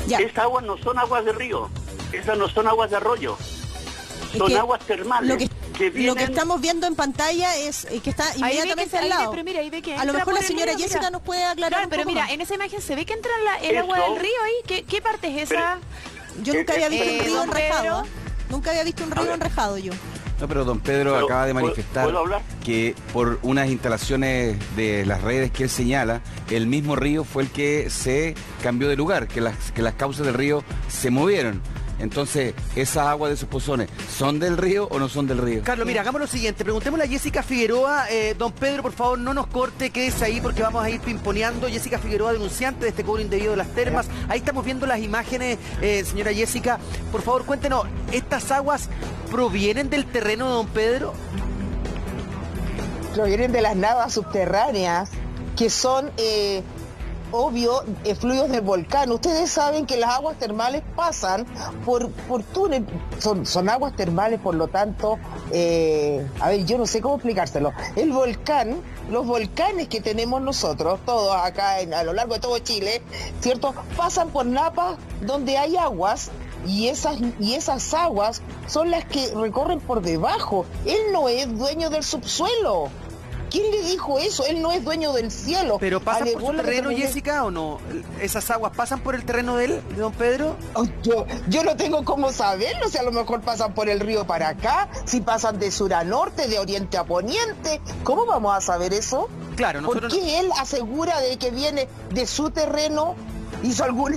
[SPEAKER 2] Ya.
[SPEAKER 10] Esas aguas no son aguas de río, esas no son aguas de arroyo,
[SPEAKER 2] Es
[SPEAKER 10] son
[SPEAKER 2] que
[SPEAKER 10] aguas termales que vienen...
[SPEAKER 2] Lo que estamos viendo en pantalla es que está
[SPEAKER 16] Ahí ve
[SPEAKER 2] inmediatamente
[SPEAKER 16] que-
[SPEAKER 2] al
[SPEAKER 16] ahí ve,
[SPEAKER 2] lado.
[SPEAKER 16] pero mira, ahí ve que
[SPEAKER 2] a lo
[SPEAKER 16] entra
[SPEAKER 2] mejor
[SPEAKER 16] por
[SPEAKER 2] la
[SPEAKER 16] el
[SPEAKER 2] señora
[SPEAKER 16] río,
[SPEAKER 2] Jessica
[SPEAKER 16] mira.
[SPEAKER 2] nos puede aclarar
[SPEAKER 16] Claro,
[SPEAKER 2] un
[SPEAKER 16] pero
[SPEAKER 2] poco
[SPEAKER 16] mira,
[SPEAKER 2] más.
[SPEAKER 16] en esa imagen se ve que entra el agua
[SPEAKER 10] Eso-
[SPEAKER 16] del río ahí. ¿Qué parte es esa?
[SPEAKER 2] Yo nunca había visto un río
[SPEAKER 16] don
[SPEAKER 2] enrejado.
[SPEAKER 16] Pedro.
[SPEAKER 2] ¿Ah? Nunca había visto un río enrejado yo.
[SPEAKER 17] No, pero don Pedro
[SPEAKER 10] Pero,
[SPEAKER 17] acaba de
[SPEAKER 10] ¿puedo-
[SPEAKER 17] manifestar
[SPEAKER 10] puedo hablar?
[SPEAKER 17] que por unas instalaciones de las redes que él señala, el mismo río fue el que se cambió de lugar, que las causas del río se movieron. Entonces, ¿esas aguas de sus pozones son del río o no son del río?
[SPEAKER 1] Carlos, mira, hagamos lo siguiente, preguntémosle a Jessica Figueroa, don Pedro, por favor, no nos corte, quédese ahí porque vamos a ir pimponeando. Jessica Figueroa, denunciante de este cobro indebido de las termas. Ahí estamos viendo las imágenes, señora Jessica. Por favor, cuéntenos, ¿estas aguas provienen del terreno de don Pedro?
[SPEAKER 9] Provienen de las navas subterráneas, que son, obvio, fluidos del volcán. Ustedes saben que las aguas termales pasan por túnel, son aguas termales, por lo tanto, a ver, yo no sé cómo explicárselo. El volcán, los volcanes que tenemos nosotros, todos acá a lo largo de todo Chile, ¿cierto? Pasan por napas donde hay aguas. Y esas aguas son las que recorren por debajo. Él no es dueño del subsuelo. ¿Quién le dijo eso? Él no es dueño del cielo.
[SPEAKER 1] ¿Pero pasan por
[SPEAKER 9] Alegó
[SPEAKER 1] su
[SPEAKER 9] lo que
[SPEAKER 1] terreno,
[SPEAKER 9] terminé-
[SPEAKER 1] Jessica, o no? ¿Esas aguas pasan por el terreno de él, de don Pedro?
[SPEAKER 9] Oh, yo no tengo cómo saberlo, si a lo mejor pasan por el río para acá, si pasan de sur a norte, de oriente a poniente. ¿Cómo vamos a saber eso?
[SPEAKER 1] Claro,
[SPEAKER 9] ¿Por
[SPEAKER 1] nosotros...
[SPEAKER 9] qué él asegura de que viene de su terreno? ¿Hizo algún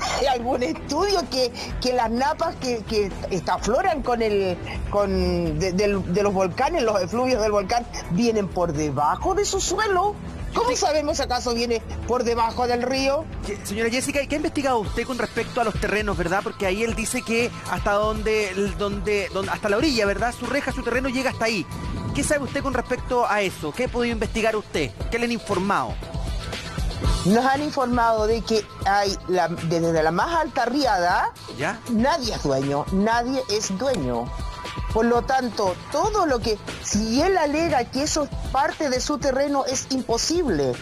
[SPEAKER 9] estudio que las napas que afloran de los volcanes, los efluvios del volcán, vienen por debajo de su suelo? ¿Cómo sabemos acaso viene por debajo del río?
[SPEAKER 1] Señora Jessica, ¿y qué ha investigado usted con respecto a los terrenos, verdad? Porque ahí él dice que hasta hasta la orilla, ¿verdad? Su reja, su terreno llega hasta ahí. ¿Qué sabe usted con respecto a eso? ¿Qué ha podido investigar usted? ¿Qué le han informado?
[SPEAKER 9] Nos han informado de que hay desde la más alta riada,
[SPEAKER 1] ¿ya?
[SPEAKER 9] Nadie es dueño. Por lo tanto, todo lo que, si él alega que eso es parte de su terreno, es imposible,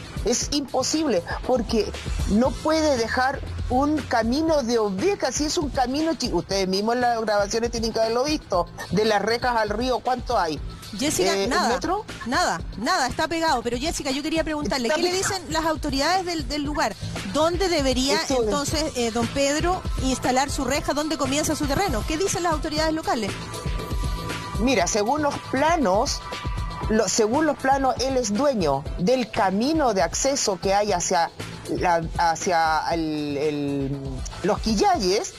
[SPEAKER 9] porque no puede dejar un camino de ovejas, si es un camino, ustedes mismos en las grabaciones tienen que haberlo visto, de las rejas al río, ¿cuánto hay?
[SPEAKER 2] Jessica,
[SPEAKER 9] ¿un metro?
[SPEAKER 2] nada, está pegado. Pero Jessica, yo quería preguntarle, ¿qué le dicen las autoridades del lugar? ¿Dónde debería entonces don Pedro instalar su reja? ¿Dónde comienza su terreno? ¿Qué dicen las autoridades locales?
[SPEAKER 9] Mira, según los planos, él es dueño del camino de acceso que hay hacia los Quillayes.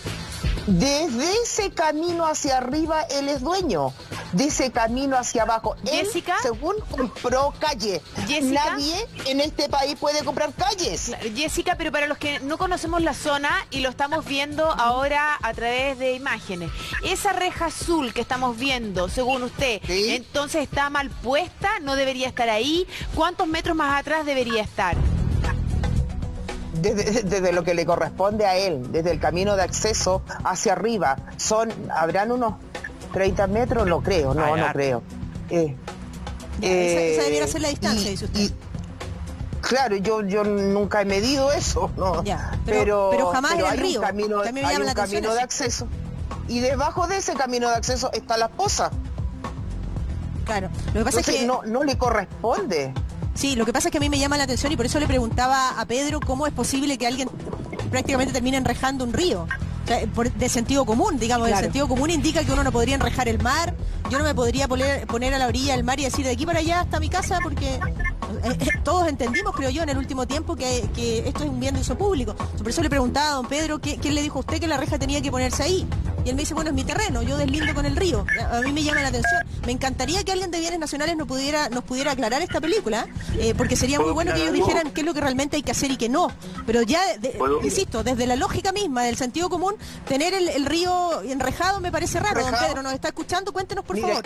[SPEAKER 9] Desde ese camino hacia arriba él es dueño, de ese camino hacia abajo.
[SPEAKER 16] Jessica,
[SPEAKER 9] él, según compró calle.
[SPEAKER 16] Jessica,
[SPEAKER 9] nadie en este país puede comprar calles.
[SPEAKER 16] Jessica, pero para los que no conocemos la zona y lo estamos viendo ahora a través de imágenes, esa reja azul que estamos viendo, según usted,
[SPEAKER 9] ¿sí?
[SPEAKER 16] Entonces está mal puesta, no debería estar ahí. ¿Cuántos metros más atrás debería estar?
[SPEAKER 9] Desde lo que le corresponde a él, desde el camino de acceso hacia arriba, habrán unos 30 metros, no creo, no creo.
[SPEAKER 2] Esa debiera ser la distancia, dice usted.
[SPEAKER 9] Claro, yo nunca he medido eso, ¿no?
[SPEAKER 2] Ya, pero jamás en el río.
[SPEAKER 9] También hay un camino de acceso. Y debajo de ese camino de acceso está la poza.
[SPEAKER 2] Claro, lo que pasa es que
[SPEAKER 9] no le corresponde.
[SPEAKER 2] Sí, lo que pasa es que a mí me llama la atención y por eso le preguntaba a Pedro cómo es posible que alguien prácticamente termine enrejando un río. O sea, de sentido común, digamos,
[SPEAKER 9] Claro.
[SPEAKER 2] el sentido común indica que uno no podría enrejar el mar, yo no me podría poner a la orilla del mar y decir de aquí para allá hasta mi casa porque Todos entendimos, creo yo, en el último tiempo que esto es un bien de uso público. Por eso le preguntaba a don Pedro quién le dijo a usted que la reja tenía que ponerse ahí. Y él me dice, bueno, es mi terreno, yo deslindo con el río. A mí me llama la atención. Me encantaría que alguien de Bienes Nacionales nos pudiera aclarar esta película, porque sería muy bueno que ellos dijeran qué es lo que realmente hay que hacer y qué no. Pero ya, insisto, desde la lógica misma, del sentido común, tener el río enrejado me parece raro. Don Pedro, ¿nos está escuchando? Cuéntenos, por favor.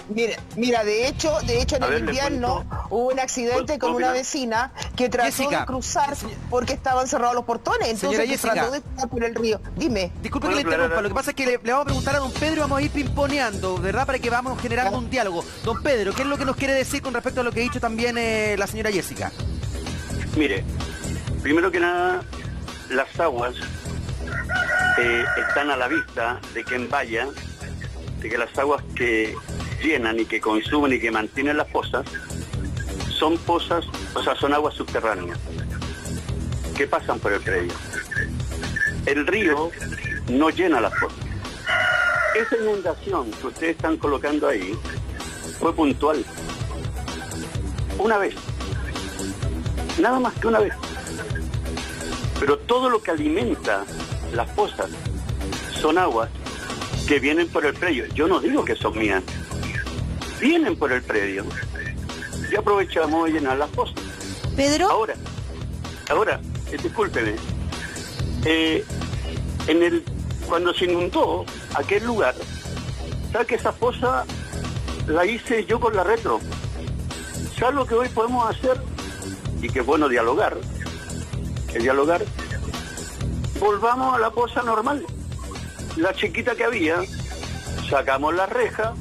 [SPEAKER 18] Mira, de hecho en el invierno hubo un accidente con una vecina que trató de cruzar porque estaban cerrados los portones. Entonces trató de cruzar por el río. Dime.
[SPEAKER 1] Disculpe que le interrumpa, lo que pasa es que le vamos a preguntar a don Pedro y vamos a ir pimponeando, ¿verdad? Para que vamos generando un diálogo. Don Pedro, ¿qué es lo que nos quiere decir con respecto a lo que ha dicho también la señora Jessica?
[SPEAKER 10] Mire, primero que nada, las aguas están a la vista de quien vaya, de que las aguas que llenan y que consumen y que mantienen las pozas son pozas, o sea, son aguas subterráneas que pasan por el predio. El río no llena las pozas. Esa inundación que ustedes están colocando ahí fue puntual. Una vez. Nada más que una vez. Pero todo lo que alimenta las pozas son aguas que vienen por el predio. Yo no digo que son mías. Vienen por el predio. Y aprovechamos de llenar las pozas.
[SPEAKER 2] ¿Pedro?
[SPEAKER 10] Ahora, discúlpeme. Cuando se inundó aquel lugar, ¿sabes que esa fosa la hice yo con la retro? ¿Sabes lo que hoy podemos hacer? Y que es bueno dialogar. Volvamos a la fosa normal. La chiquita que había, sacamos la reja,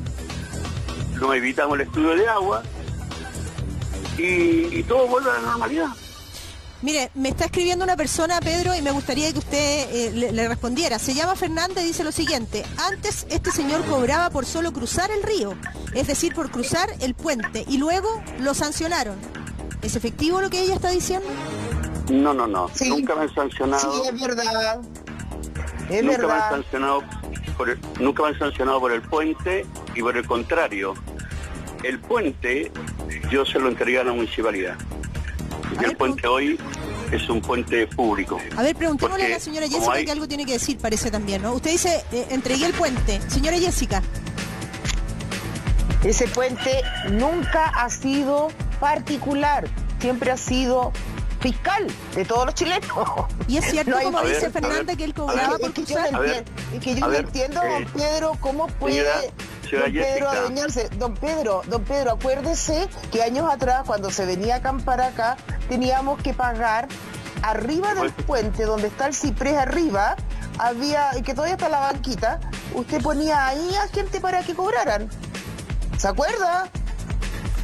[SPEAKER 10] nos evitamos el estudio de agua y todo vuelve a la normalidad.
[SPEAKER 2] Mire, me está escribiendo una persona, Pedro, y me gustaría que usted le respondiera. Se llama Fernanda y dice lo siguiente: antes este señor cobraba por solo cruzar el río, es decir, por cruzar el puente, y luego lo sancionaron. ¿Es efectivo lo que ella está diciendo?
[SPEAKER 10] No. Sí. Nunca me han sancionado.
[SPEAKER 18] Sí, es verdad.
[SPEAKER 10] Nunca me han sancionado por el puente, y por el contrario, el puente yo se lo entregué a la municipalidad. Y el puente hoy es un puente público.
[SPEAKER 2] A ver, preguntémosle a la señora Jessica que algo tiene que decir, parece también, ¿no? Usted dice, entregué el puente. Señora Jessica.
[SPEAKER 18] Ese puente nunca ha sido particular, siempre ha sido fiscal de todos los chilenos.
[SPEAKER 2] Y es cierto, como dice Fernanda, que él cobraba por cruzar.
[SPEAKER 18] Es que yo no entiendo, don Pedro, cómo puede... Don Pedro adueñarse. Don Pedro, acuérdese que años atrás, cuando se venía a acampar acá, teníamos que pagar arriba del puente, donde está el ciprés arriba, y que todavía está la banquita, usted ponía ahí a gente para que cobraran. ¿Se acuerda?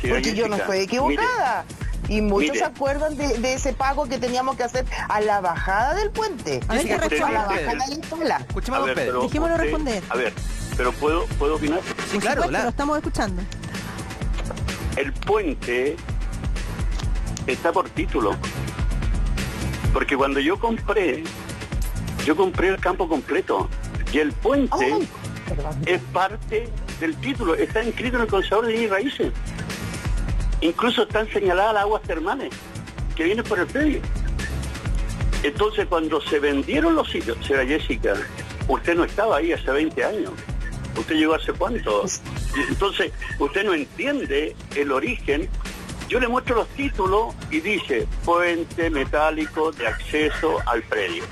[SPEAKER 18] Porque yo no estoy equivocada. Y muchos se acuerdan de ese pago que teníamos que hacer a la bajada del puente.
[SPEAKER 2] A ver qué responde.
[SPEAKER 18] A la bajada de la escuela.
[SPEAKER 1] Escuchemos a don Pedro.
[SPEAKER 2] Dejémoslo responder.
[SPEAKER 10] A ver, pero ¿puedo opinar?
[SPEAKER 2] Sí, claro, lo estamos escuchando.
[SPEAKER 10] El puente está por título. Porque cuando yo compré el campo completo. Y el puente es parte del título. Está inscrito en el Conservador de Bienes Raíces. Incluso están señaladas las aguas termales que vienen por el predio. Entonces, cuando se vendieron los sitios, señora Jessica, usted no estaba ahí hace 20 años. ¿Usted llegó hace cuánto? Entonces, usted no entiende el origen. Yo le muestro los títulos y dice: puente metálico de acceso al predio.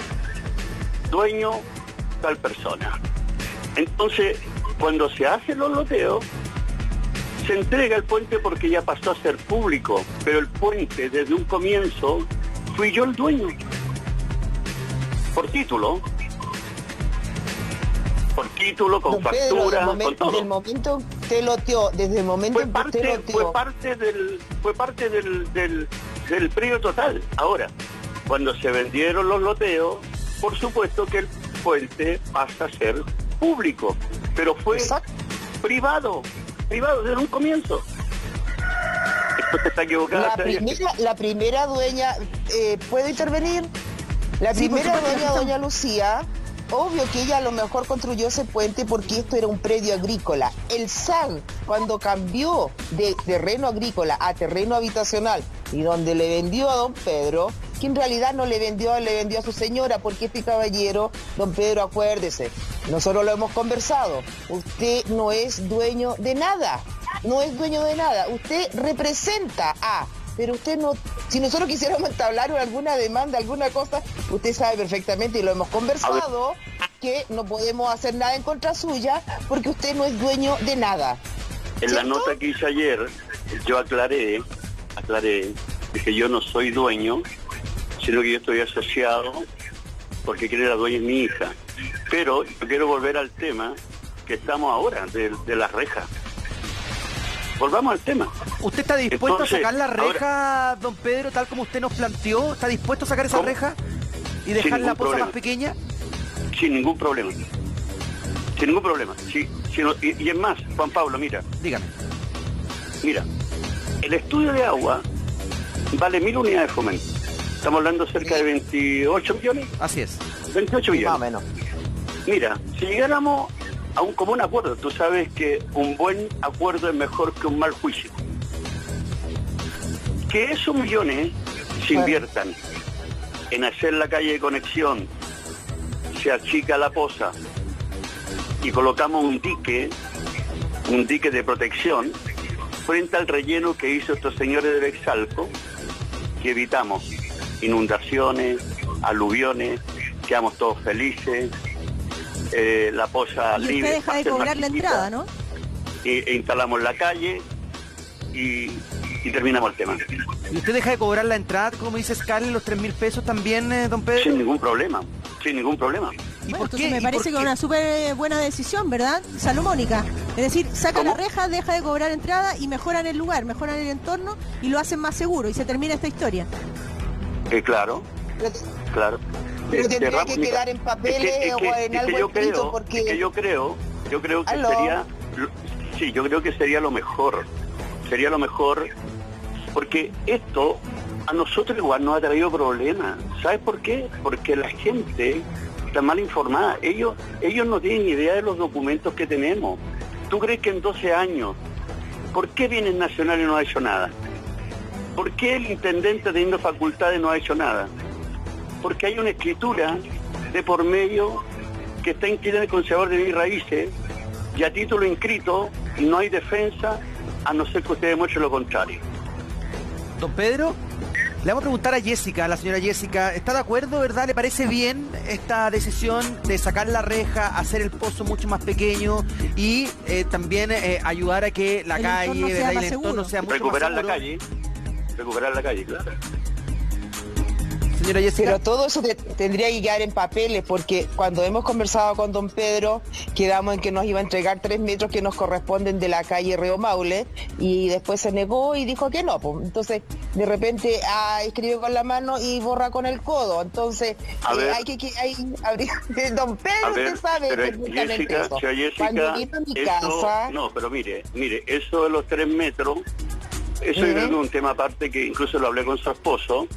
[SPEAKER 10] Dueño, tal persona. Entonces, cuando se hacen los loteos, se entrega el puente porque ya pasó a ser público, pero el puente desde un comienzo fui yo el dueño. Por título, con factura, con todo.
[SPEAKER 18] Desde el momento te loteó, desde el momento
[SPEAKER 10] fue parte del predio total. Ahora, cuando se vendieron los loteos, por supuesto que el puente pasa a ser público, pero fue privado desde un comienzo. Esto está equivocado.
[SPEAKER 18] La primera dueña, ¿puedo intervenir? La primera dueña, doña Lucía, obvio que ella a lo mejor construyó ese puente porque esto era un predio agrícola. El SAG, cuando cambió de terreno agrícola a terreno habitacional y donde le vendió a don Pedro, que en realidad no le vendió a su señora, porque este caballero, don Pedro, acuérdese, nosotros lo hemos conversado, usted no es dueño de nada, usted representa pero usted no, si nosotros quisiéramos entablar alguna demanda, alguna cosa, usted sabe perfectamente, y lo hemos conversado, que no podemos hacer nada en contra suya, porque usted no es dueño de nada.
[SPEAKER 10] En la nota que hice ayer, yo aclaré que yo no soy dueño, sino que yo estoy asociado, porque quien era dueña es mi hija. Pero yo quiero volver al tema que estamos ahora, de las rejas. Volvamos al tema.
[SPEAKER 1] ¿Usted está dispuesto a sacar la reja, don Pedro, tal como usted nos planteó? ¿Está dispuesto a sacar esa reja y dejar la poza más pequeña?
[SPEAKER 10] Sin ningún problema. Sí, y es más, Juan Pablo, mira.
[SPEAKER 1] Dígame.
[SPEAKER 10] Mira, el estudio de agua vale 1.000 unidades de fomento. Estamos hablando cerca de 28 millones.
[SPEAKER 1] Así es.
[SPEAKER 10] 28 millones.
[SPEAKER 18] Más o menos.
[SPEAKER 10] Mira, si llegáramos a un común acuerdo, tú sabes que un buen acuerdo es mejor que un mal juicio. Que esos millones se inviertan en hacer la calle de conexión, se achica la poza y colocamos un dique de protección frente al relleno que hizo estos señores de Bexalco, que evitamos inundaciones, aluviones, quedamos todos felices, la poza libre.
[SPEAKER 2] Y usted deja de cobrar la entrada, ¿no?
[SPEAKER 10] E instalamos la calle y terminamos el tema.
[SPEAKER 1] ¿Y usted deja de cobrar la entrada, como dice Scarlett, los 3.000 pesos también, don Pedro?
[SPEAKER 10] Sin ningún problema.
[SPEAKER 2] ¿Y por qué? Me parece que es una súper buena decisión, ¿verdad, salomónica? Es decir, sacan la reja, deja de cobrar entrada y mejoran el lugar, mejoran el entorno y lo hacen más seguro y se termina esta historia.
[SPEAKER 10] Claro.
[SPEAKER 18] Pero tendría que quedar en papeles o en algo escrito, porque...
[SPEAKER 10] yo creo que sería... Sí, yo creo que sería lo mejor. Porque esto a nosotros igual nos ha traído problemas. ¿Sabes por qué? Porque la gente está mal informada. Ellos no tienen idea de los documentos que tenemos. ¿Tú crees que en 12 años, por qué Bienes Nacionales no ha hecho nada? ¿Por qué el intendente teniendo facultades no ha hecho nada? Porque hay una escritura de por medio que está inscrita en el Conservador de Bienes Raíces y a título inscrito no hay defensa a no ser que usted demuestre lo contrario.
[SPEAKER 1] Don Pedro, le vamos a preguntar a Jessica, a la señora Jessica, ¿está de acuerdo, verdad? ¿Le parece bien esta decisión de sacar la reja, hacer el pozo mucho más pequeño y también ayudar a que la calle, ¿verdad? Y el entorno sea mucho más seguro?
[SPEAKER 10] Recuperar la calle, claro.
[SPEAKER 1] Señora Jessica.
[SPEAKER 18] Pero todo eso tendría que quedar en papeles, porque cuando hemos conversado con don Pedro, quedamos en que nos iba a entregar 3 metros que nos corresponden de la calle Río Maule, y después se negó y dijo que no. Pues. Entonces, de repente, escribe con la mano y borra con el codo. Entonces, don Pedro, usted sabe perfectamente eso. Cuando vino a mi casa...
[SPEAKER 10] No, pero mire, eso de los 3 metros, eso yo creo que es un tema aparte que incluso lo hablé con su esposo,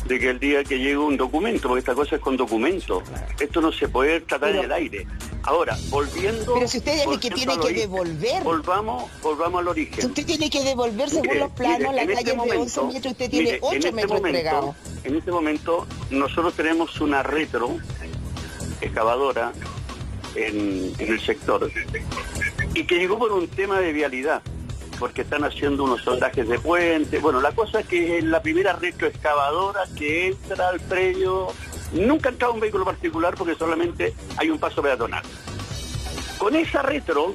[SPEAKER 10] de que el día que llegue un documento, porque esta cosa es con documento, esto no se puede tratar en el aire. Ahora, volviendo...
[SPEAKER 18] Pero si usted es el que tiene que devolver.
[SPEAKER 10] Volvamos al origen.
[SPEAKER 18] Si usted tiene que devolver según los planos, la calle es de 11 metros, usted tiene 8 metros entregados.
[SPEAKER 10] En este momento, nosotros tenemos una retro excavadora en el sector, y que llegó por un tema de vialidad, porque están haciendo unos sondajes de puente. Bueno, la cosa es que en la primera retroexcavadora que entra al predio, nunca ha entrado un vehículo particular porque solamente hay un paso peatonal. Con esa retro,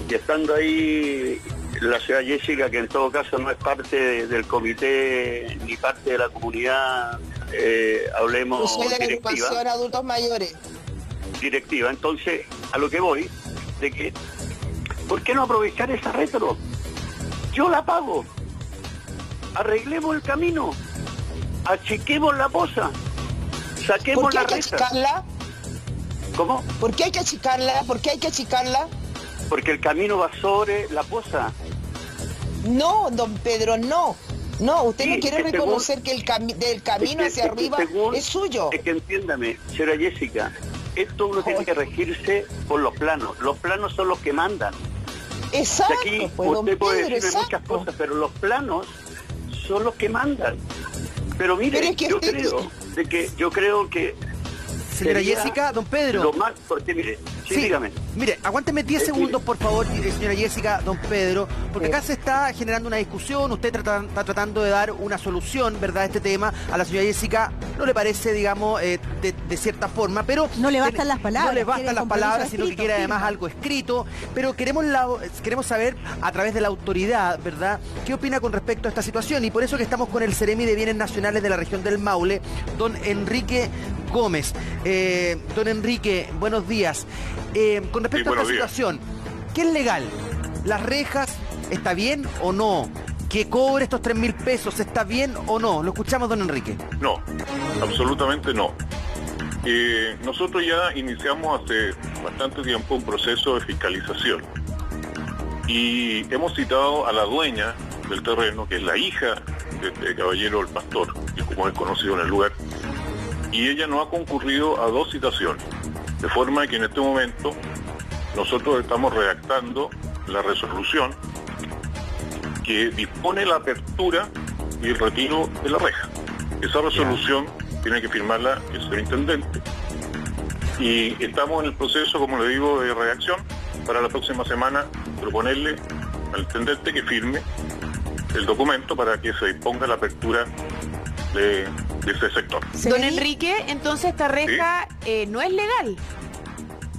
[SPEAKER 10] y estando ahí la señora Jessica, que en todo caso no es parte del comité ni parte de la comunidad, hablemos
[SPEAKER 18] de la
[SPEAKER 10] directiva.
[SPEAKER 18] agrupación adultos mayores.
[SPEAKER 10] Directiva, entonces, a lo que voy, de que, ¿por qué no aprovechar esa retro? Yo la pago. Arreglemos el camino. Achiquemos la poza. Saquemos la reja.
[SPEAKER 18] Achicarla?
[SPEAKER 10] ¿Cómo?
[SPEAKER 18] ¿Por qué hay que achicarla?
[SPEAKER 10] Porque el camino va sobre la poza.
[SPEAKER 18] No, don Pedro, no. No, usted
[SPEAKER 10] Sí,
[SPEAKER 18] no quiere reconocer que del camino hacia arriba es suyo.
[SPEAKER 10] Es que entiéndame, señora Jessica, esto uno tiene que regirse por los planos. Los planos son los que mandan.
[SPEAKER 18] Exacto.
[SPEAKER 10] Aquí
[SPEAKER 18] pues,
[SPEAKER 10] usted puede
[SPEAKER 18] Pedro,
[SPEAKER 10] decirme muchas cosas, pero los planos son los que mandan. Pero mire,
[SPEAKER 18] Pero es que
[SPEAKER 10] yo creo que
[SPEAKER 1] señora
[SPEAKER 10] sería
[SPEAKER 1] Jessica, don Pedro.
[SPEAKER 10] Lo más, porque mire, sí, dígame.
[SPEAKER 1] Mire, aguánteme 10 segundos, por favor, señora Jessica, don Pedro, porque acá se está generando una discusión, usted está tratando de dar una solución, ¿verdad?, a este tema. A la señora Jessica no le parece, digamos, de cierta forma, pero...
[SPEAKER 2] No le bastan las palabras.
[SPEAKER 1] No le bastan las palabras, sino que quiere además
[SPEAKER 2] firma.
[SPEAKER 1] algo escrito, pero queremos saber, a través de la autoridad, ¿verdad?, qué opina con respecto a esta situación, y por eso que estamos con el Ceremi de Bienes Nacionales de la región del Maule, don Enrique Gómez. Don Enrique, buenos días. Con respecto a esta situación, ¿qué es legal? ¿Las rejas está bien o no? ¿Que cobre estos 3.000 pesos está bien o no? Lo escuchamos, don Enrique.
[SPEAKER 19] No, absolutamente no. Nosotros ya iniciamos hace bastante tiempo un proceso de fiscalización y hemos citado a la dueña del terreno, que es la hija de este caballero, el pastor, que como es conocido en el lugar, y ella no ha concurrido a 2 citaciones, de forma que en este momento nosotros estamos redactando la resolución que dispone la apertura y el retiro de la reja. Esa resolución tiene que firmarla el señor intendente y estamos en el proceso, como le digo, de redacción para la próxima semana proponerle al intendente que firme el documento para que se disponga la apertura de ese sector.
[SPEAKER 16] Don Enrique, entonces esta reja no es legal.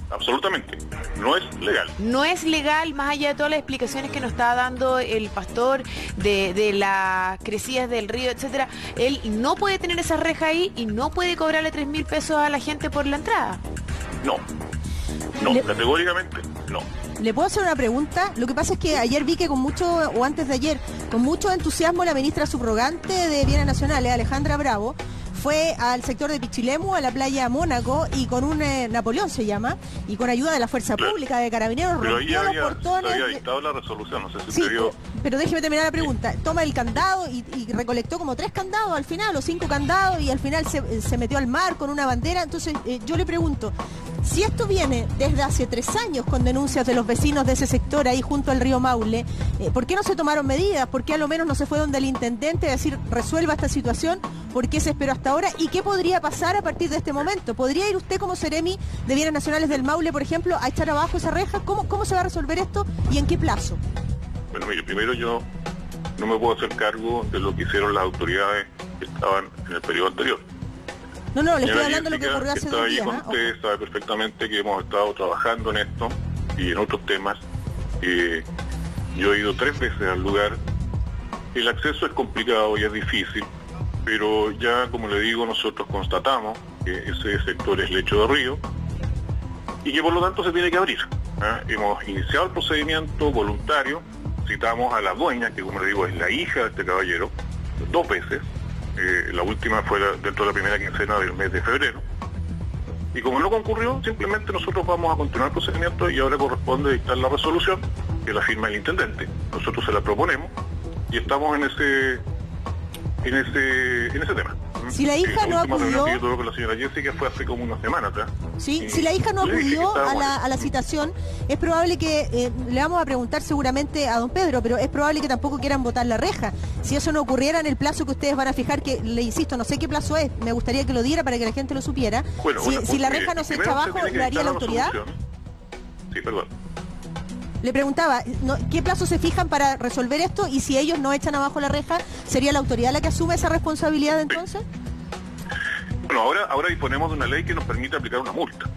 [SPEAKER 19] Absolutamente, no es legal.
[SPEAKER 16] No es legal, más allá de todas las explicaciones que nos está dando el pastor de las crecidas del río, etcétera. Él no puede tener esa reja ahí y no puede cobrarle 3.000 pesos a la gente por la entrada.
[SPEAKER 19] No, categóricamente no.
[SPEAKER 2] ¿Le puedo hacer una pregunta? Lo que pasa es que ayer vi que o antes de ayer, con mucho entusiasmo, la ministra subrogante de Bienes Nacionales, Alejandra Bravo, fue al sector de Pichilemu, a la playa Mónaco, y con un Napoleón se llama, y con ayuda de la Fuerza Pública, de Carabineros,
[SPEAKER 19] pero ahí
[SPEAKER 2] rompió los portones.
[SPEAKER 19] había dictado la resolución, no sé si
[SPEAKER 2] Sí,
[SPEAKER 19] se vio.
[SPEAKER 2] pero déjeme terminar la pregunta. Toma el candado y recolectó como 3 candados al final, o 5 candados, y al final se metió al mar con una bandera. Entonces, yo le pregunto, si esto viene desde hace 3 años con denuncias de los vecinos de ese sector ahí junto al río Maule, ¿por qué no se tomaron medidas? ¿Por qué a lo menos no se fue donde el intendente a decir, resuelva esta situación? ¿Por qué se esperó hasta ahora? ¿Y qué podría pasar a partir de este momento? ¿Podría ir usted como Ceremi de Bienes Nacionales del Maule, por ejemplo, a echar abajo esa reja? ¿Cómo se va a resolver esto y en qué plazo?
[SPEAKER 19] Bueno, mire, primero yo no me puedo hacer cargo de lo que hicieron las autoridades que estaban en el periodo anterior.
[SPEAKER 2] No, le estoy
[SPEAKER 19] Señora
[SPEAKER 2] hablando de lo que
[SPEAKER 19] Jessica,
[SPEAKER 2] ocurrió hace
[SPEAKER 19] está
[SPEAKER 2] 2
[SPEAKER 19] ahí
[SPEAKER 2] días.
[SPEAKER 19] con usted, sabe perfectamente que hemos estado trabajando en esto y en otros temas. Yo he ido 3 veces al lugar. El acceso es complicado y es difícil, pero ya, como le digo, nosotros constatamos que ese sector es lecho de río y que por lo tanto se tiene que abrir. Hemos iniciado el procedimiento voluntario, citamos a la dueña, que como le digo es la hija de este caballero, 2 veces. La última fue dentro de la primera quincena del mes de febrero. Y como no concurrió, simplemente nosotros vamos a continuar el procedimiento y ahora corresponde dictar la resolución, que la firma el intendente. Nosotros se la proponemos y estamos en ese tema.
[SPEAKER 2] Si la hija no
[SPEAKER 19] última reunión
[SPEAKER 2] acudió...
[SPEAKER 19] que yo tuve con la señora Jessica fue hace como una semana atrás.
[SPEAKER 2] Sí, si la hija no
[SPEAKER 19] le dije que
[SPEAKER 2] acudió
[SPEAKER 19] estábamos
[SPEAKER 2] a la citación, es probable que, le vamos a preguntar seguramente a don Pedro, pero es probable que tampoco quieran votar la reja. Si eso no ocurriera en el plazo que ustedes van a fijar, que le insisto, no sé qué plazo es, me gustaría que lo diera para que la gente lo supiera. Si la reja no se echa abajo, ¿lo haría la autoridad?
[SPEAKER 19] Sí, perdón.
[SPEAKER 2] Le preguntaba, ¿qué plazo se fijan para resolver esto? Y si ellos no echan abajo la reja, ¿sería la autoridad la que asume esa responsabilidad entonces?
[SPEAKER 19] Bueno, ahora disponemos de una ley que nos permite aplicar una multa.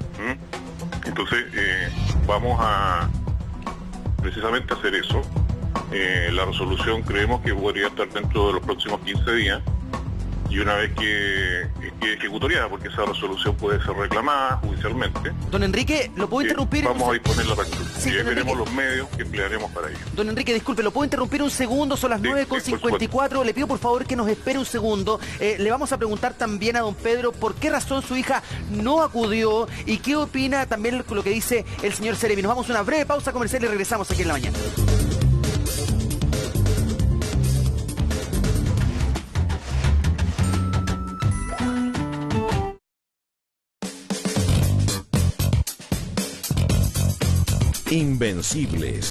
[SPEAKER 19] Entonces, vamos a precisamente hacer eso. La resolución creemos que podría estar dentro de los próximos 15 días y una vez que esté ejecutoriada, porque esa resolución puede ser reclamada judicialmente.
[SPEAKER 1] Don Enrique, ¿lo puedo interrumpir?
[SPEAKER 19] Vamos a disponer la apertura.
[SPEAKER 1] Sí,
[SPEAKER 19] y ahí
[SPEAKER 1] don
[SPEAKER 19] veremos
[SPEAKER 1] Enrique.
[SPEAKER 19] los medios que emplearemos para ello.
[SPEAKER 1] Don Enrique, disculpe, ¿lo puedo interrumpir un segundo? Son las 9:54. Le pido por favor que nos espere un segundo. Le vamos a preguntar también a don Pedro por qué razón su hija no acudió y qué opina también lo que dice el señor Ceremi. Nos vamos a una breve pausa comercial y regresamos aquí en la mañana.
[SPEAKER 20] Invencibles.